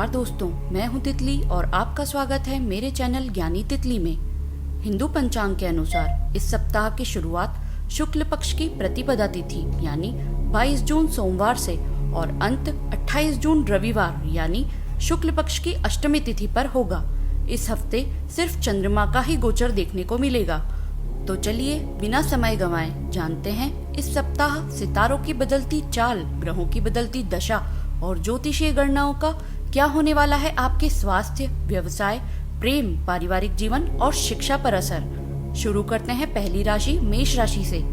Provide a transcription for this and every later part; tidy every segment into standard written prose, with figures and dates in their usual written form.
नमस्कार दोस्तों, मैं हूं तितली और आपका स्वागत है मेरे चैनल ज्ञानी तितली में। हिंदू पंचांग के अनुसार इस सप्ताह की शुरुआत शुक्ल पक्ष की प्रतिपदा तिथि यानी 22 जून सोमवार से और अंत 28 जून रविवार यानी शुक्ल पक्ष की अष्टमी तिथि पर होगा। इस हफ्ते सिर्फ चंद्रमा का ही गोचर देखने को मिलेगा। तो चलिए बिना समय गंवाए जानते हैं इस सप्ताह सितारों की बदलती चाल, ग्रहों की बदलती दशा और ज्योतिषीय गणनाओं का क्या होने वाला है आपके स्वास्थ्य, व्यवसाय, प्रेम, पारिवारिक जीवन और शिक्षा पर असर। शुरू करते हैं पहली राशि मेष राशि से।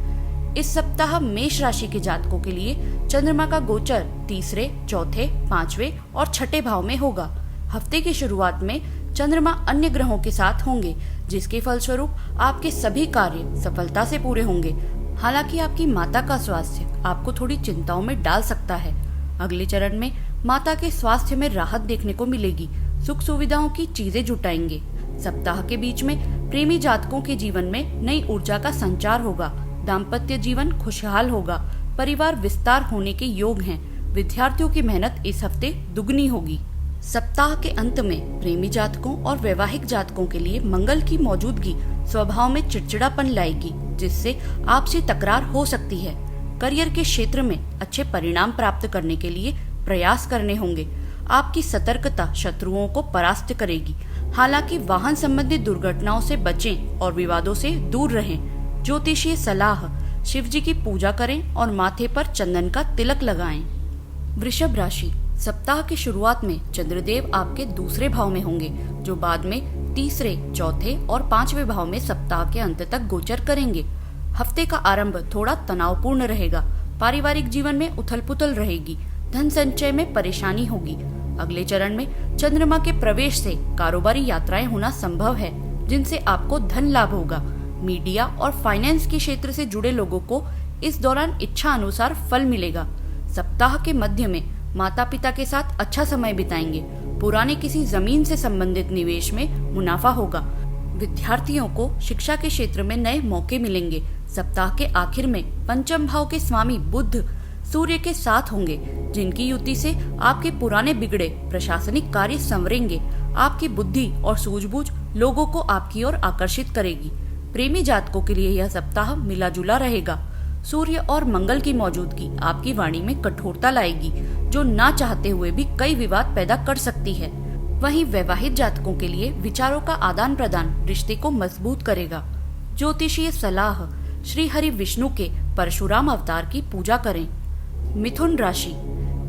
इस सप्ताह मेष राशि के जातकों के लिए चंद्रमा का गोचर तीसरे, चौथे, पांचवे और छठे भाव में होगा। हफ्ते की शुरुआत में चंद्रमा अन्य ग्रहों के साथ होंगे, जिसके फलस्वरूप आपके सभी कार्य सफलता से पूरे होंगे। हालांकि आपकी माता का स्वास्थ्य आपको थोड़ी चिंताओं में डाल सकता है। अगले चरण में माता के स्वास्थ्य में राहत देखने को मिलेगी। सुख सुविधाओं की चीजें जुटाएंगे। सप्ताह के बीच में प्रेमी जातकों के जीवन में नई ऊर्जा का संचार होगा। दाम्पत्य जीवन खुशहाल होगा। परिवार विस्तार होने के योग हैं। विद्यार्थियों की मेहनत इस हफ्ते दुगनी होगी। सप्ताह के अंत में प्रेमी जातकों और वैवाहिक जातकों के लिए मंगल की मौजूदगी स्वभाव में चिड़चिड़ापन लाएगी, जिससे आपसी तकरार हो सकती है। करियर के क्षेत्र में अच्छे परिणाम प्राप्त करने के लिए प्रयास करने होंगे। आपकी सतर्कता शत्रुओं को परास्त करेगी। हालांकि वाहन संबंधी दुर्घटनाओं से बचें और विवादों से दूर रहें। ज्योतिषीय सलाह, शिव जी की पूजा करें और माथे पर चंदन का तिलक लगाएं। वृषभ राशि। सप्ताह की शुरुआत में चंद्रदेव आपके दूसरे भाव में होंगे, जो बाद में तीसरे, चौथे और पांचवे भाव में सप्ताह के अंत तक गोचर करेंगे। हफ्ते का आरंभ थोड़ा तनावपूर्ण रहेगा। पारिवारिक जीवन में उथल-पुथल रहेगी। धन संचय में परेशानी होगी। अगले चरण में चंद्रमा के प्रवेश से कारोबारी यात्राएं होना संभव है, जिनसे आपको धन लाभ होगा। मीडिया और फाइनेंस के क्षेत्र से जुड़े लोगों को इस दौरान इच्छा अनुसार फल मिलेगा। सप्ताह के मध्य में माता पिता के साथ अच्छा समय बिताएंगे। पुराने किसी जमीन से संबंधित निवेश में मुनाफा होगा। विद्यार्थियों को शिक्षा के क्षेत्र में नए मौके मिलेंगे। सप्ताह के आखिर में पंचम भाव के स्वामी बुध सूर्य के साथ होंगे, जिनकी युति से आपके पुराने बिगड़े प्रशासनिक कार्य संवरेंगे। आपकी बुद्धि और सूझबूझ लोगों को आपकी ओर आकर्षित करेगी। प्रेमी जातकों के लिए यह सप्ताह मिला जुला रहेगा। सूर्य और मंगल की मौजूदगी आपकी वाणी में कठोरता लाएगी, जो ना चाहते हुए भी कई विवाद पैदा कर सकती है। वहीं वैवाहिक जातकों के लिए विचारों का आदान प्रदान रिश्ते को मजबूत करेगा। ज्योतिषीय सलाह, श्री हरि विष्णु के परशुराम अवतार की पूजा करें। मिथुन राशि।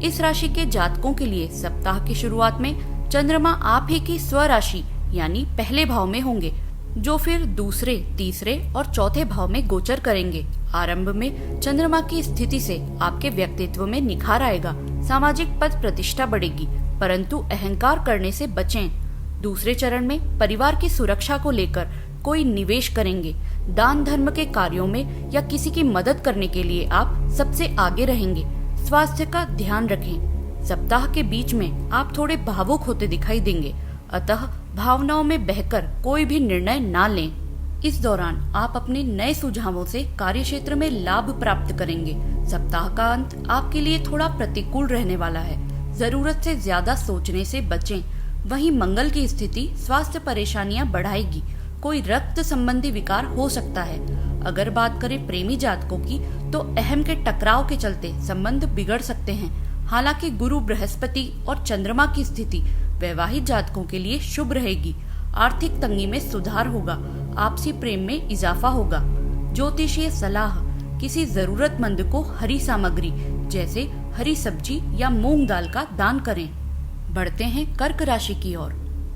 इस राशि के जातकों के लिए सप्ताह की शुरुआत में चंद्रमा आप ही की स्वराशि यानी पहले भाव में होंगे, जो फिर दूसरे, तीसरे और चौथे भाव में गोचर करेंगे। आरंभ में चंद्रमा की स्थिति से आपके व्यक्तित्व में निखार आएगा। सामाजिक पद प्रतिष्ठा बढ़ेगी, परंतु अहंकार करने से बचें। दूसरे चरण में परिवार की सुरक्षा को लेकर कोई निवेश करेंगे। दान धर्म के कार्यों में या किसी की मदद करने के लिए आप सबसे आगे रहेंगे। स्वास्थ्य का ध्यान रखें। सप्ताह के बीच में आप थोड़े भावुक होते दिखाई देंगे, अतः भावनाओं में बहकर कोई भी निर्णय ना लें। इस दौरान आप अपने नए सुझावों से कार्यक्षेत्र में लाभ प्राप्त करेंगे। सप्ताह का अंत आपके लिए थोड़ा प्रतिकूल रहने वाला है। जरूरत से ज्यादा सोचने से बचें। वहीं मंगल की स्थिति स्वास्थ्य परेशानियां बढ़ाएगी। कोई रक्त संबंधी विकार हो सकता है। अगर बात करें प्रेमी जातकों की, तो अहम के टकराव के चलते संबंध बिगड़ सकते हैं। हालांकि गुरु, बृहस्पति और चंद्रमा की स्थिति वैवाहिक जातकों के लिए शुभ रहेगी। आर्थिक तंगी में सुधार होगा। आपसी प्रेम में इजाफा होगा। ज्योतिषीय सलाह, किसी जरूरतमंद को हरी सामग्री जैसे हरी सब्जी या मूंग दाल का दान करें। बढ़ते हैं कर्क राशि की ओर।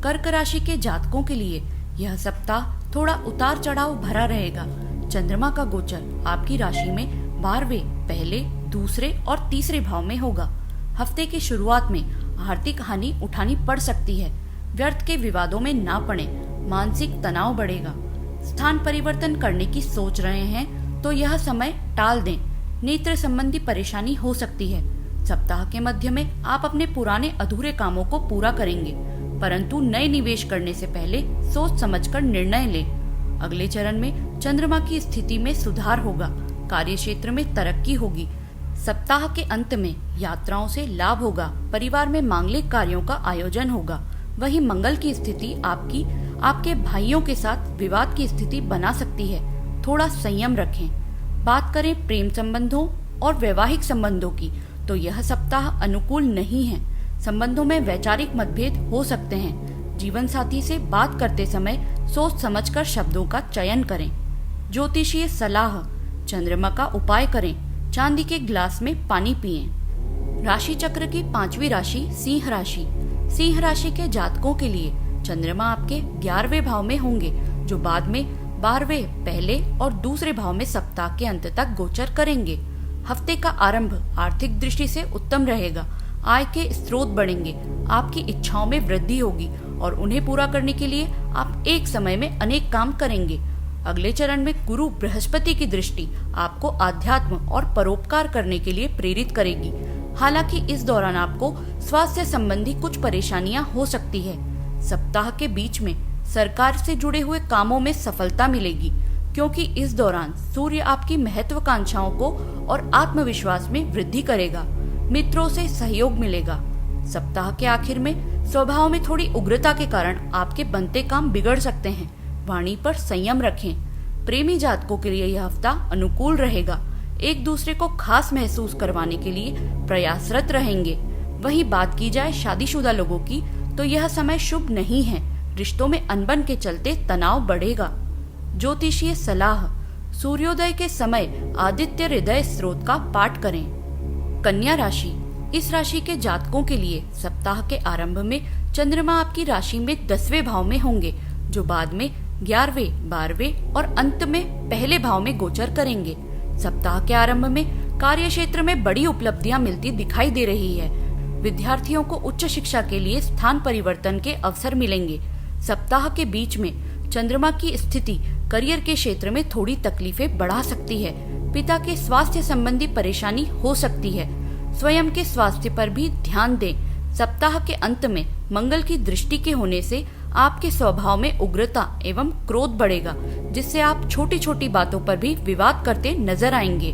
कर्क राशि के जातकों के लिए यह सप्ताह थोड़ा उतार चढ़ाव भरा रहेगा। चंद्रमा का गोचर आपकी राशि में 12वें, पहले, दूसरे और तीसरे भाव में होगा। हफ्ते की शुरुआत में आर्थिक हानि उठानी पड़ सकती है। व्यर्थ के विवादों में ना पड़े। मानसिक तनाव बढ़ेगा। स्थान परिवर्तन करने की सोच रहे हैं तो यह समय टाल दें। नेत्र संबंधी परेशानी हो सकती है। सप्ताह के मध्य में आप अपने पुराने अधूरे कामों को पूरा करेंगे, परंतु नए निवेश करने से पहले सोच समझकर निर्णय लें। अगले चरण में चंद्रमा की स्थिति में सुधार होगा। कार्यक्षेत्र में तरक्की होगी। सप्ताह के अंत में यात्राओं से लाभ होगा, परिवार में मांगलिक कार्यों का आयोजन होगा। वहीं मंगल की स्थिति आपके भाइयों के साथ विवाद की स्थिति बना सकती है, थोड़ा संयम रखें। बात करें प्रेम संबंधों और वैवाहिक संबंधों की, तो यह सप्ताह अनुकूल नहीं है। संबंधों में वैचारिक मतभेद हो सकते हैं। जीवन साथी से बात करते समय सोच समझकर शब्दों का चयन करें। ज्योतिषीय सलाह, चंद्रमा का उपाय करें, चांदी के ग्लास में पानी पिएं। राशि चक्र की 5वीं राशि सिंह राशि। सिंह राशि के जातकों के लिए चंद्रमा आपके 11वें भाव में होंगे, जो बाद में 12वें पहले और दूसरे भाव में सप्ताह के अंत तक गोचर करेंगे। हफ्ते का आरंभ आर्थिक दृष्टि से उत्तम रहेगा। आय के स्रोत बढ़ेंगे, आपकी इच्छाओं में वृद्धि होगी और उन्हें पूरा करने के लिए आप एक समय में अनेक काम करेंगे। अगले चरण में गुरु बृहस्पति की दृष्टि आपको आध्यात्म और परोपकार करने के लिए प्रेरित करेगी। हालांकि इस दौरान आपको स्वास्थ्य संबंधी कुछ परेशानियां हो सकती है। सप्ताह के बीच में सरकार से जुड़े हुए कामों में सफलता मिलेगी, क्योंकि इस दौरान सूर्य आपकी महत्वाकांक्षाओं को और आत्मविश्वास में वृद्धि करेगा। मित्रों से सहयोग मिलेगा। सप्ताह के आखिर में स्वभाव में थोड़ी उग्रता के कारण आपके बनते काम बिगड़ सकते हैं। वाणी पर संयम रखें। प्रेमी जातकों के लिए यह हफ्ता अनुकूल रहेगा। एक दूसरे को खास महसूस करवाने के लिए प्रयासरत रहेंगे। वहीं बात की जाए शादीशुदा लोगों की, तो यह समय शुभ नहीं है। रिश्तों में अनबन के चलते तनाव बढ़ेगा। ज्योतिषीय सलाह, सूर्योदय के समय आदित्य हृदय स्रोत का पाठ करें। कन्या राशि। इस राशि के जातकों के लिए सप्ताह के आरंभ में चंद्रमा आपकी राशि में 10वें भाव में होंगे, जो बाद में 11वें, 12वें और अंत में पहले भाव में गोचर करेंगे। सप्ताह के आरंभ में कार्य क्षेत्र में बड़ी उपलब्धियां मिलती दिखाई दे रही है। विद्यार्थियों को उच्च शिक्षा के लिए स्थान परिवर्तन के अवसर मिलेंगे। सप्ताह के बीच में चंद्रमा की स्थिति करियर के क्षेत्र में थोड़ी तकलीफें बढ़ा सकती है। पिता के स्वास्थ्य संबंधी परेशानी हो सकती है। स्वयं के स्वास्थ्य पर भी ध्यान दें। सप्ताह के अंत में मंगल की दृष्टि के होने से आपके स्वभाव में उग्रता एवं क्रोध बढ़ेगा, जिससे आप छोटी छोटी बातों पर भी विवाद करते नजर आएंगे।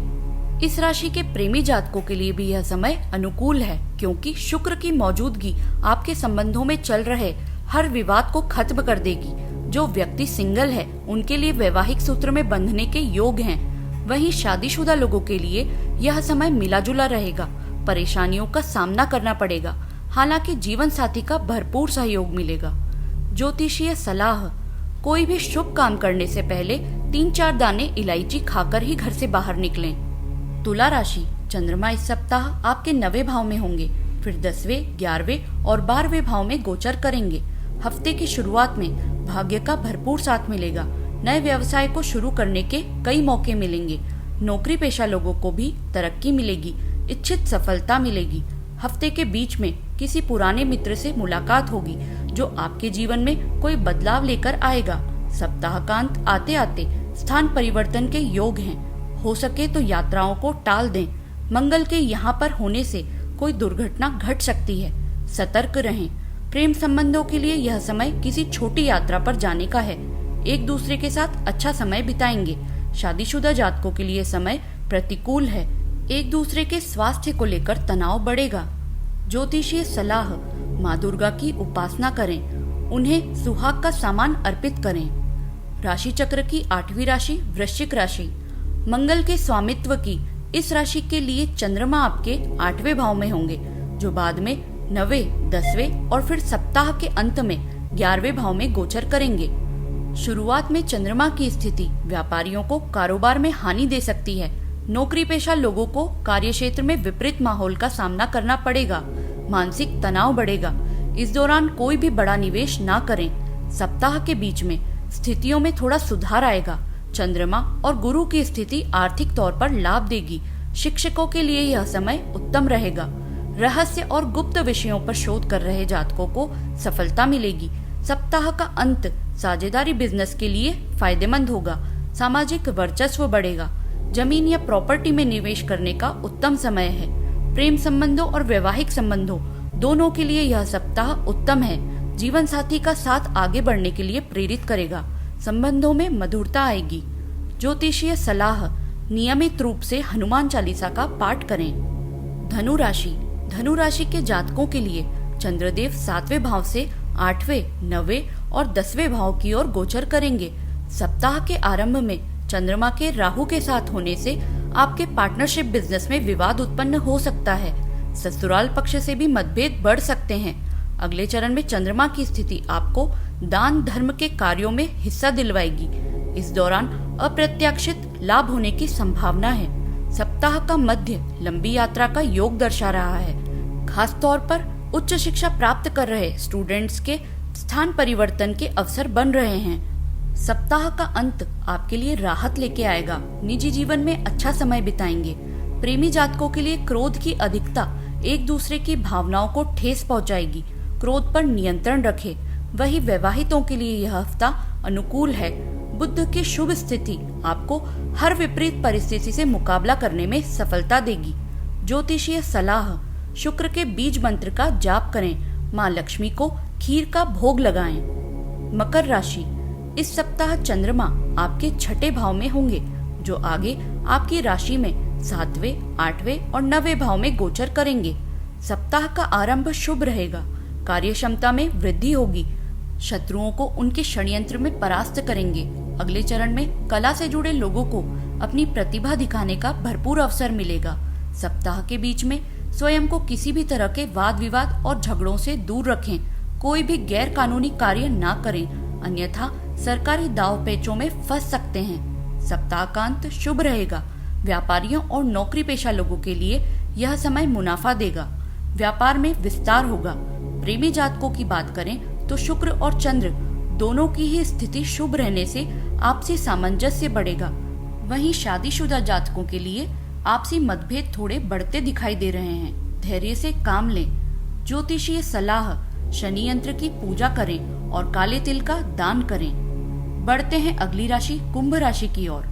इस राशि के प्रेमी जातकों के लिए भी यह समय अनुकूल है, क्योंकि शुक्र की मौजूदगी आपके संबंधों में चल रहे हर विवाद को खत्म कर देगी। जो व्यक्ति सिंगल है, उनके लिए वैवाहिक सूत्र में बंधने के योग हैं। वहीं शादीशुदा लोगों के लिए यह समय मिला जुला रहेगा। परेशानियों का सामना करना पड़ेगा, हालांकि जीवन साथी का भरपूर सहयोग मिलेगा। ज्योतिषीय सलाह, कोई भी शुभ काम करने से पहले 3-4 दाने इलायची खाकर ही घर से बाहर निकलें। तुला राशि। चंद्रमा इस सप्ताह आपके 9वें भाव में होंगे, फिर 10वें, 11वें और 12वें भाव में गोचर करेंगे। हफ्ते की शुरुआत में भाग्य का भरपूर साथ मिलेगा। नए व्यवसाय को शुरू करने के कई मौके मिलेंगे। नौकरी पेशा लोगों को भी तरक्की मिलेगी, इच्छित सफलता मिलेगी। हफ्ते के बीच में किसी पुराने मित्र से मुलाकात होगी, जो आपके जीवन में कोई बदलाव लेकर आएगा। सप्ताह का अंत आते आते स्थान परिवर्तन के योग हैं। हो सके तो यात्राओं को टाल दें। मंगल के यहाँ पर होने से कोई दुर्घटना घट सकती है, सतर्क रहें। प्रेम संबंधों के लिए यह समय किसी छोटी यात्रा पर जाने का है। एक दूसरे के साथ अच्छा समय बिताएंगे। शादीशुदा जातकों के लिए समय प्रतिकूल है। एक दूसरे के स्वास्थ्य को लेकर तनाव बढ़ेगा। ज्योतिषीय सलाह, माँ दुर्गा की उपासना करें। उन्हें सुहाग का सामान अर्पित करें। राशि चक्र की 8वीं राशि वृश्चिक राशि। मंगल के स्वामित्व की इस राशि के लिए चंद्रमा आपके 8वें भाव में होंगे, जो बाद में 9वें, 10वें और फिर सप्ताह के अंत में 11वें भाव में गोचर करेंगे। शुरुआत में चंद्रमा की स्थिति व्यापारियों को कारोबार में हानि दे सकती है। नौकरी पेशा लोगों को कार्य क्षेत्र में विपरीत माहौल का सामना करना पड़ेगा। मानसिक तनाव बढ़ेगा। इस दौरान कोई भी बड़ा निवेश ना करें। सप्ताह के बीच में स्थितियों में थोड़ा सुधार आएगा। चंद्रमा और गुरु की स्थिति आर्थिक तौर पर लाभ देगी। शिक्षकों के लिए यह समय उत्तम रहेगा। रहस्य और गुप्त विषयों पर शोध कर रहे जातकों को सफलता मिलेगी। सप्ताह का अंत साझेदारी बिजनेस के लिए फायदेमंद होगा। सामाजिक वर्चस्व बढ़ेगा। जमीन या प्रॉपर्टी में निवेश करने का उत्तम समय है। प्रेम संबंधों और वैवाहिक संबंधों दोनों के लिए यह सप्ताह उत्तम है। जीवन साथी का साथ आगे बढ़ने के लिए प्रेरित करेगा। संबंधों में मधुरता आएगी। ज्योतिषीय सलाह, नियमित रूप से हनुमान चालीसा का पाठ करें। धनु राशि के जातकों के लिए चंद्रदेव 7वें भाव से 8वें, 9वें और 10वें भाव की ओर गोचर करेंगे। सप्ताह के आरंभ में चंद्रमा के राहु के साथ होने से आपके पार्टनरशिप बिजनेस में विवाद उत्पन्न हो सकता है। ससुराल पक्ष से भी मतभेद बढ़ सकते हैं। अगले चरण में चंद्रमा की स्थिति आपको दान धर्म के कार्यों में हिस्सा दिलवाएगी। इस दौरान अप्रत्याशित लाभ होने की संभावना है। सप्ताह का मध्य लंबी यात्रा का योग दर्शा रहा है। खास तौर पर उच्च शिक्षा प्राप्त कर रहे स्टूडेंट्स के स्थान परिवर्तन के अवसर बन रहे हैं। सप्ताह का अंत आपके लिए राहत लेके आएगा। निजी जीवन में अच्छा समय बिताएंगे। प्रेमी जातकों के लिए क्रोध की अधिकता एक दूसरे की भावनाओं को ठेस पहुंचाएगी। क्रोध पर नियंत्रण रखें। वही वैवाहितों के लिए यह हफ्ता अनुकूल है। बुध की शुभ स्थिति आपको हर विपरीत परिस्थिति से मुकाबला करने में सफलता देगी। ज्योतिषीय सलाह, शुक्र के बीज मंत्र का जाप करें। माँ लक्ष्मी को खीर का भोग लगाएं। मकर राशि, इस सप्ताह चंद्रमा आपके 6ठे भाव में होंगे, जो आगे आपकी राशि में 7वें, 8वें और 9वें भाव में गोचर करेंगे। सप्ताह का आरंभ शुभ रहेगा। कार्य क्षमता में वृद्धि होगी। शत्रुओं को उनके षड्यंत्र में परास्त करेंगे। अगले चरण में कला से जुड़े लोगों को अपनी प्रतिभा दिखाने का भरपूर अवसर मिलेगा। सप्ताह के बीच में स्वयं को किसी भी तरह के वाद विवाद और झगड़ों से दूर रखें। कोई भी गैर कानूनी कार्य ना करें, अन्यथा सरकारी दाव पेचों में फंस सकते हैं। सप्ताह का अंत शुभ रहेगा। व्यापारियों और नौकरी पेशा लोगों के लिए यह समय मुनाफा देगा। व्यापार में विस्तार होगा। प्रेमी जातकों की बात करें तो शुक्र और चंद्र दोनों की ही स्थिति शुभ रहने से आपसी सामंजस्य बढ़ेगा। वहीं शादीशुदा जातकों के लिए आपसी मतभेद थोड़े बढ़ते दिखाई दे रहे हैं। धैर्य से काम लें। ज्योतिषीय सलाह, शनि यंत्र की पूजा करें और काले तिल का दान करें। बढ़ते हैं अगली राशि कुंभ राशि की ओर।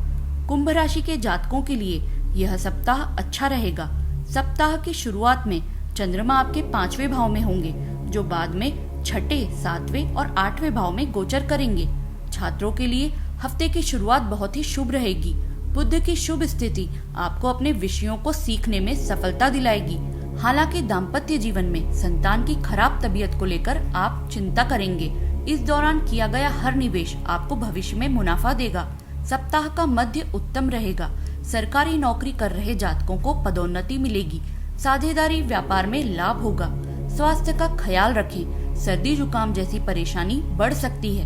कुंभ राशि के जातकों के लिए यह सप्ताह अच्छा रहेगा। सप्ताह की शुरुआत में चंद्रमा आपके 5वें भाव में होंगे, जो बाद में 6ठे, 7वें और 8वें भाव में गोचर करेंगे। छात्रों के लिए हफ्ते की शुरुआत बहुत ही शुभ रहेगी। बुध की शुभ स्थिति आपको अपने विषयों को सीखने में सफलता दिलाएगी। हालांकि दाम्पत्य जीवन में संतान की खराब तबीयत को लेकर आप चिंता करेंगे। इस दौरान किया गया हर निवेश आपको भविष्य में मुनाफा देगा। सप्ताह का मध्य उत्तम रहेगा। सरकारी नौकरी कर रहे जातकों को पदोन्नति मिलेगी। साझेदारी व्यापार में लाभ होगा। स्वास्थ्य का ख्याल रखें। सर्दी जुकाम जैसी परेशानी बढ़ सकती है।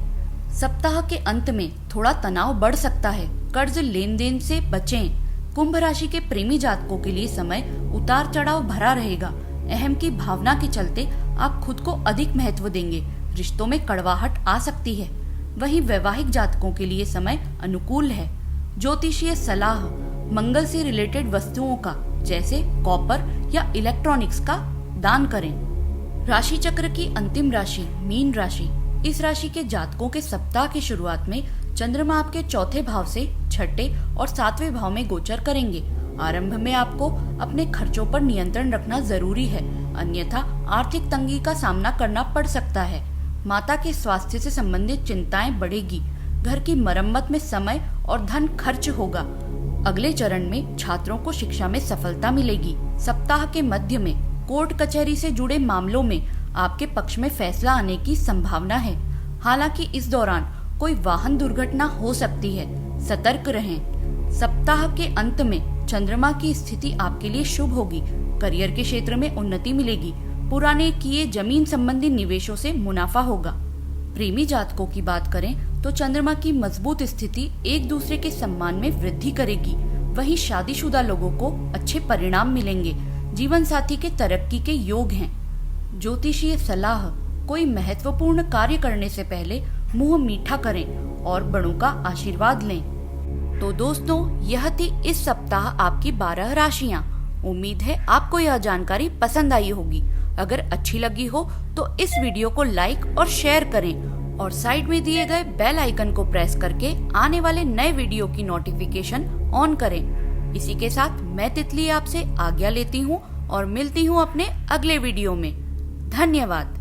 सप्ताह के अंत में थोड़ा तनाव बढ़ सकता है। कर्ज लेन देन से बचें। कुंभ राशि के प्रेमी जातकों के लिए समय उतार चढ़ाव भरा रहेगा। अहम की भावना के चलते आप खुद को अधिक महत्व देंगे। रिश्तों में कड़वाहट आ सकती है। वहीं वैवाहिक जातकों के लिए समय अनुकूल है। ज्योतिषीय सलाह, मंगल से रिलेटेड वस्तुओं का जैसे कॉपर या इलेक्ट्रॉनिक्स का दान करें। राशि चक्र की अंतिम राशि मीन राशि। इस राशि के जातकों के सप्ताह की शुरुआत में चंद्रमा आपके 4थे भाव से 6ठे और 7वें भाव में गोचर करेंगे। आरंभ में आपको अपने खर्चों पर नियंत्रण रखना जरूरी है, अन्यथा आर्थिक तंगी का सामना करना पड़ सकता है। माता के स्वास्थ्य से संबंधित चिंताएं बढ़ेगी। घर की मरम्मत में समय और धन खर्च होगा। अगले चरण में छात्रों को शिक्षा में सफलता मिलेगी। सप्ताह के मध्य में कोर्ट कचहरी से जुड़े मामलों में आपके पक्ष में फैसला आने की संभावना है। हालांकि इस दौरान कोई वाहन दुर्घटना हो सकती है, सतर्क रहें। सप्ताह के अंत में चंद्रमा की स्थिति आपके लिए शुभ होगी। करियर के क्षेत्र में उन्नति मिलेगी। पुराने किए जमीन संबंधी निवेशों से मुनाफा होगा। प्रेमी जातकों की बात करें तो चंद्रमा की मजबूत स्थिति एक दूसरे के सम्मान में वृद्धि करेगी। वहीं शादीशुदा लोगों को अच्छे परिणाम मिलेंगे। जीवन साथी के तरक्की के योग हैं। ज्योतिषीय सलाह, कोई महत्वपूर्ण कार्य करने से पहले मुंह मीठा करें और बड़ों का आशीर्वाद लें। तो दोस्तों, यह थी इस सप्ताह आपकी 12 राशियां। उम्मीद है आपको यह जानकारी पसंद आई होगी। अगर अच्छी लगी हो तो इस वीडियो को लाइक और शेयर करें और साइड में दिए गए बेल आइकन को प्रेस करके आने वाले नए वीडियो की नोटिफिकेशन ऑन करें। इसी के साथ मैं तितली आपसे आज्ञा लेती हूँ और मिलती हूँ अपने अगले वीडियो में। धन्यवाद।